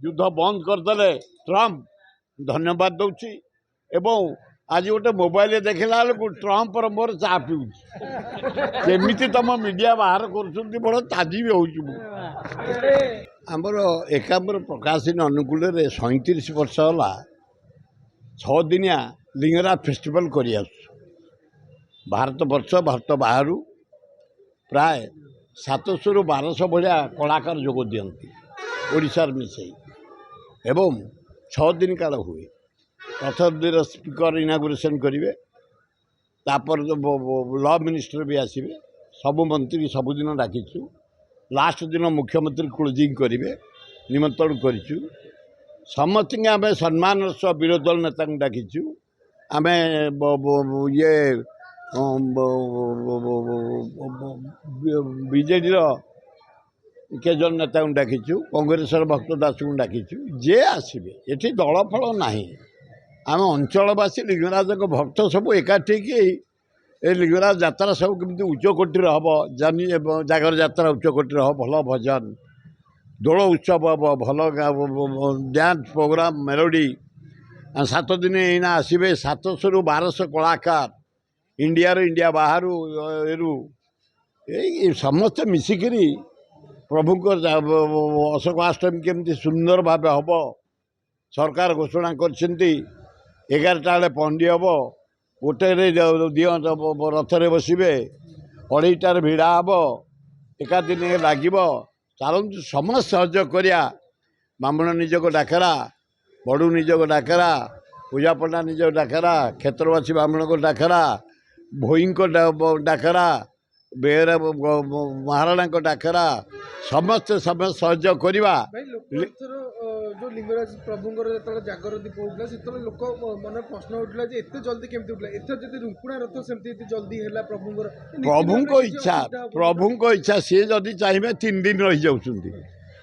युद्ध बंद करदे ट्रम्प धन्यवाद दूची एवं आज गोटे मोबाइल देखला बेलू ट्रम्प मोर चा पीऊँगी तुम मीडिया बाहर कर बड़ ताजी भी होमर एकाम्बर प्रकाशन अनुकूल 37 वर्ष है 6 दिनिया लिंगराज फेस्टिवल कर भारत वर्ष भारत बाहर प्राय 700 ରୁ 1200 भाया कलाकार जोग दियंती ओडिशार मिसई एवं 6 दिन काल हुए प्रथम दिन स्पीकर इनागुरेसन करेंगे तापर लॉ मिनिस्टर भी आसवे सबु मंत्री सबुदिन डाकिचु लास्ट दिन मुख्यमंत्री क्लोजिंग करेंगे निमंत्रण करूँ समस्त आम सम्मान सह विरोधी दल नेता डाकिचु आम ये बीजेडी के जन नेता डाकिचु कांग्रेस भक्त दास को डाकिचु जे आसवे ये दल फल ना आम अंचलवासी लिंगराज भक्त सब एकाठी कि लिंगराज यात्रा सब कमी उच्चकोटीर हम जागर यात्रा उच्चकोटीर हम भल भजन दोल उत्सव हम भल डांस प्रोग्राम मेलोडी 7 दिन एना आसवे 700 ରୁ 1200 कलाकार इंडिया बाहर समस्ते मिसिकी प्रभुंर अशोकाष्टमी केमती सुंदर भाव हम सरकार घोषणा कर 11टा बेले पंडी हम गोटे दिय रथरे बसवे 2:30 भिड़ा हम एका दिन लगे चलतु समस्त सहयोग करिया ब्राह्मण निजक डाकरा बड़ू निजक डाकरा पूजा पंडा निज डाकरा क्षेत्रवासी ब्राह्मण को डाकरा भोई को डाकरा बेहरा महाराणा को डाकरा समस्त समस्त सहयोग करवा जो लिंगराज प्रभुंर जो जागर दीप होता से लोक मन प्रश्न उठला एत जल्दी केमती उठला एथर जब रुकुणा रथ सेमती जल्दी है प्रभु इच्छा सी जदि चाहिए 3 दिन रही जाऊँगी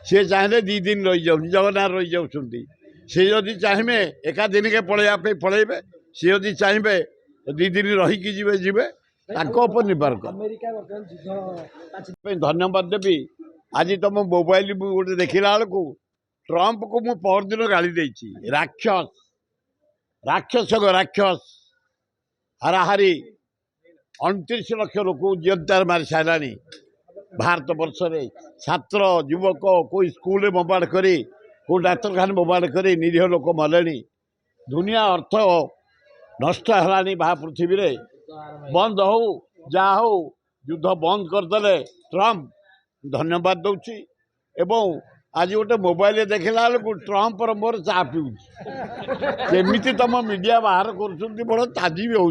सी चाहिए 2 दिन रही जाऊँ जगन्नाथ रही जाऊँगी सी जदि चाहिए एका दिन के पलैया पलैबे सी जदि चाहिए 2 दिन रहीकि जी निर्भर कर धन्यवाद देवी आज तुम मोबाइल गोटे देखला बेलू ट्रम्प को मु परदिन गाली देछि राक्षस राक्षस राक्षस हाराहारी 29 लाख लोक जीवनदार मारी साराणी भारत वर्ष में छात्र युवक कोई स्कूल बोमाड़ करी को डाक्तरखाना बोमाड़ करी निरीह लोक मले दुनिया अर्थ नष्ट है पृथ्वी रे बंद हो जा हो युद्ध बंद करदे ट्रम्प धन्यवाद दूची एवं आज गोटे मोबाइल देखला बेलू ट्रम्प मोर चा पीऊँगी तुम मीडिया बाहर कर बड़ ताजी भी हो